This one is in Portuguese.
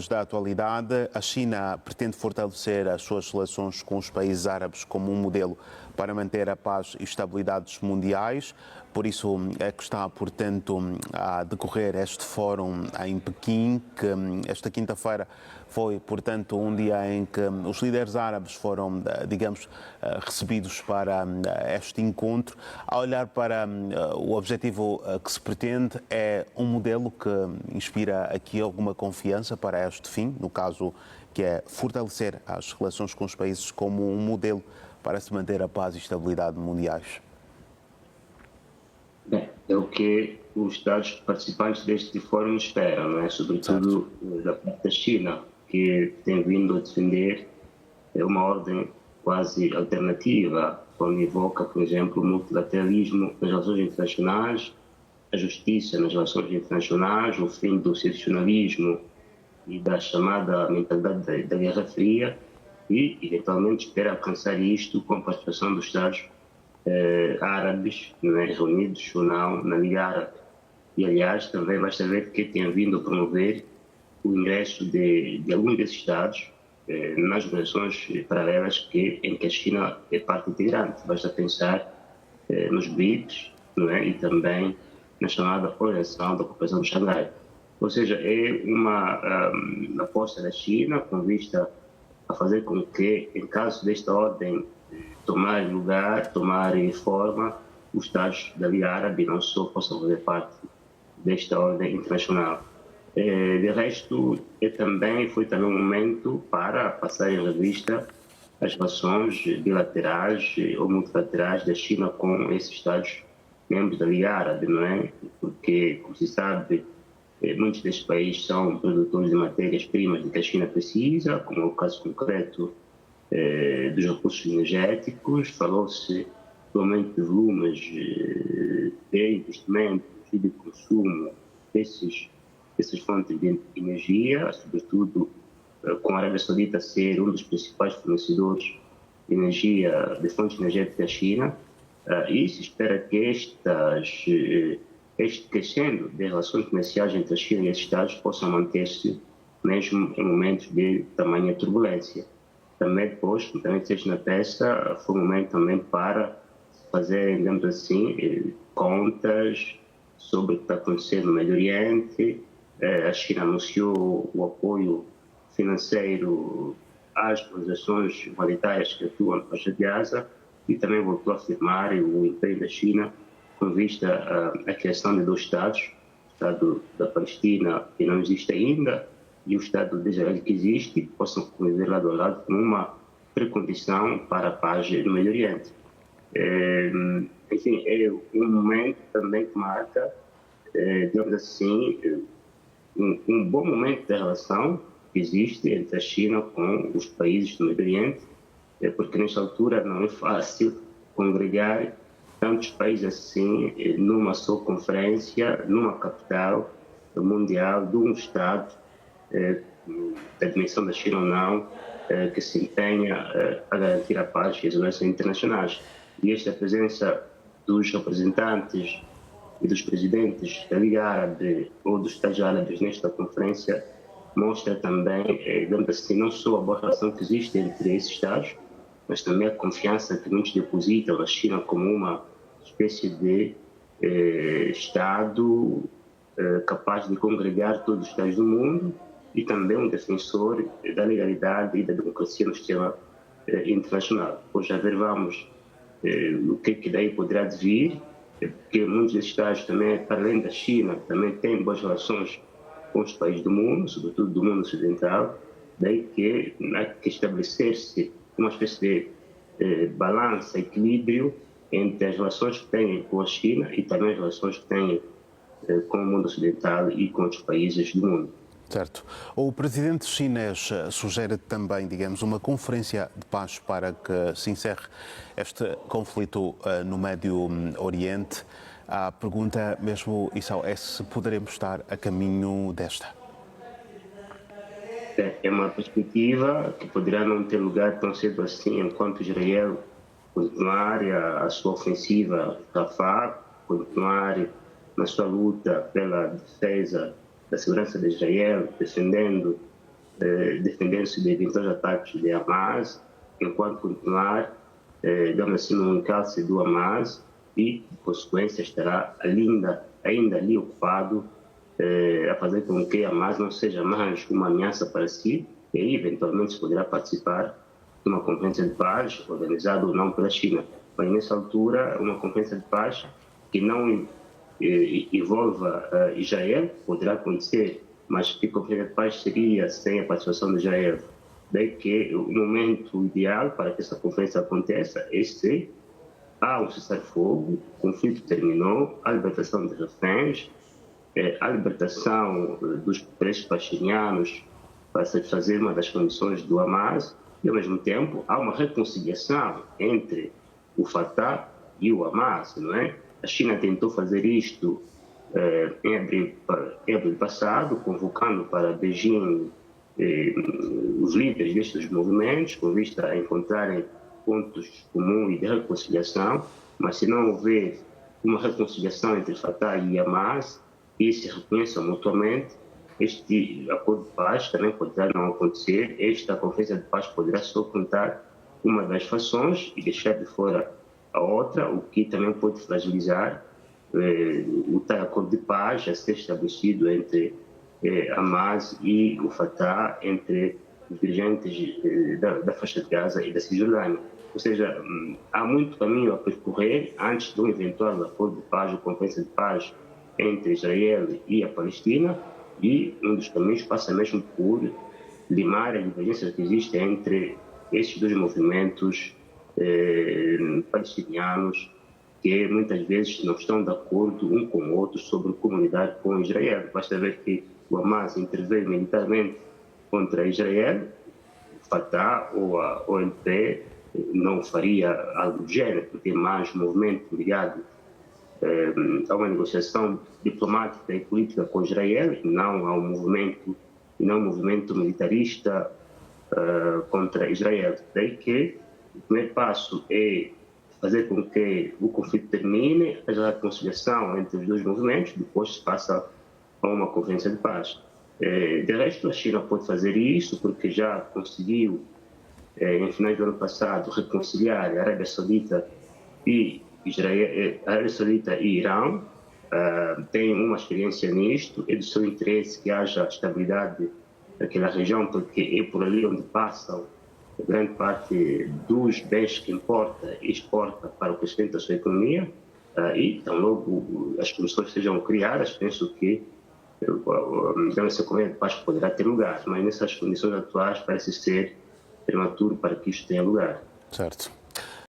da atualidade, a China pretende fortalecer as suas relações com os países árabes como um modelo para manter a paz e estabilidade mundiais. Por isso é que está, portanto, a decorrer este fórum em Pequim, que esta quinta-feira foi, portanto, um dia em que os líderes árabes foram, digamos, recebidos para este encontro. A olhar para o objetivo que se pretende, é um modelo que inspira aqui alguma confiança para este fim, no caso que é fortalecer as relações com os países como um modelo para se manter a paz e estabilidade mundiais. Bem, é o que os Estados participantes deste fórum esperam, não é? Sobretudo da parte da China, que tem vindo a defender uma ordem quase alternativa, quando invoca, por exemplo, o multilateralismo nas relações internacionais, a justiça nas relações internacionais, o fim do seccionalismo e da chamada mentalidade da Guerra Fria e, eventualmente, espera alcançar isto com a participação dos Estados árabes, não é, reunidos ou não na Liga Árabe. E, aliás, também basta ver que tem vindo a promover o ingresso de alguns desses Estados nas organizações paralelas em que a China é parte integrante. Basta pensar nos BRICS, não é, e também na chamada Organização da Cooperação de Xangai. Ou seja, é uma aposta da China com vista a fazer com que, em caso desta ordem tomar lugar, tomar forma, os Estados da Liga Árabe não só possam fazer parte desta ordem internacional. De resto, foi também um momento para passar em revista as relações bilaterais ou multilaterais da China com esses Estados membros da Liga Árabe, não é? Porque, como se sabe, muitos destes países são produtores de matérias-primas de que a China precisa, como é o caso concreto dos recursos energéticos. Falou-se do aumento de volumes de investimentos e de consumo dessas fontes de energia, sobretudo com a Arábia Saudita ser um dos principais fornecedores de energia, de fontes energéticas da China. E se espera que este crescendo de relações comerciais entre a China e esses Estados possa manter-se mesmo em momentos de tamanha turbulência. Também depois, como também disseste na peça, foi um momento também para fazer, digamos assim, contas sobre o que está acontecendo no Médio Oriente. A China anunciou o apoio financeiro às organizações humanitárias que atuam na faixa de Gaza e também voltou a afirmar o empenho da China com vista à criação de dois Estados, o Estado da Palestina, que não existe ainda, e o Estado de Israel, que existe, possam conviver lado a lado como uma precondição para a paz no Médio Oriente. Enfim, é um momento também que marca, digamos assim, um bom momento da relação que existe entre a China com os países do Médio Oriente, porque nesta altura não é fácil congregar tantos países assim numa só conferência, numa capital mundial, de um Estado, da dimensão da China ou não, que se empenha a garantir a paz e as relações internacionais. E esta presença dos representantes e dos presidentes da Liga Árabe ou dos Estados Árabes nesta conferência mostra também, digamos assim, não só a boa relação que existe entre esses Estados, mas também a confiança que muitos depositam na China como uma espécie de Estado capaz de congregar todos os Estados do mundo e também um defensor da legalidade e da democracia no sistema internacional. Pois já vamos o que daí poderá vir, porque muitos desses Estados também, para além da China, também têm boas relações com os países do mundo, sobretudo do mundo ocidental, daí que há que estabelecer-se uma espécie de balança, equilíbrio entre as relações que têm com a China e também as relações que têm com o mundo ocidental e com outros países do mundo. Certo. O presidente chinês sugere também, digamos, uma conferência de paz para que se encerre este conflito no Médio Oriente. A pergunta mesmo, Issao, é se poderemos estar a caminho desta. É uma perspectiva que poderá não ter lugar tão cedo assim, enquanto Israel continuar a sua ofensiva Rafah, continuar na sua luta pela defesa da segurança de Israel, defendendo defendendo-se de eventuais ataques de Hamas, enquanto continuar, digamos assim, no encalce do Hamas e, por consequência, estará ainda ali ocupado a fazer com que a Hamas não seja mais uma ameaça para si e aí, eventualmente, se poderá participar de uma conferência de paz organizada ou não pela China. Mas, nessa altura, uma conferência de paz que não envolva Israel poderá acontecer, mas que conferência de paz seria sem a participação de Israel? Daí que o momento ideal para que essa conferência aconteça é se há um cessar-fogo, o conflito terminou, a libertação dos reféns, a libertação dos presos palestinianos para satisfazer uma das condições do Hamas e, ao mesmo tempo, há uma reconciliação entre o Fatah e o Hamas, não é? A China tentou fazer isto em abril passado, convocando para Beijing os líderes destes movimentos, com vista a encontrarem pontos comuns de reconciliação, mas se não houver uma reconciliação entre Fatah e Hamas e se reconheçam mutuamente, este acordo de paz também poderá não acontecer. Esta conferência de paz poderá só contar uma das fações e deixar de fora a outra, o que também pode fragilizar o tal acordo de paz a ser estabelecido entre Hamas e o Fatah, entre os dirigentes da faixa de Gaza e da Cisjordânia. Ou seja, há muito caminho a percorrer antes de um eventual acordo de paz ou conferência de paz entre Israel e a Palestina, e um dos caminhos passa mesmo por limar a divergência que existe entre esses dois movimentos palestinianos, que muitas vezes não estão de acordo um com o outro sobre como lidar com Israel. Basta ver que o Hamas interveio militarmente contra Israel, o Fatah ou a OLP não faria algo do gênero, porque é mais um movimento ligado a uma negociação diplomática e política com Israel, e não a um movimento militarista contra Israel. Daí que o primeiro passo é fazer com que o conflito termine, haja a reconciliação entre os dois movimentos, depois se passa a uma conferência de paz. De resto, a China pode fazer isso porque já conseguiu, em finais do ano passado, reconciliar a Arábia Saudita e a Arábia Saudita e Irão. Tem uma experiência nisto, é do seu interesse que haja estabilidade naquela região, porque é por ali onde passam grande parte dos bens que importa e exporta para o crescimento da sua economia, e então logo as condições sejam criadas, penso que essa conferência de paz poderá ter lugar, mas nessas condições atuais parece ser prematuro para que isto tenha lugar. Certo.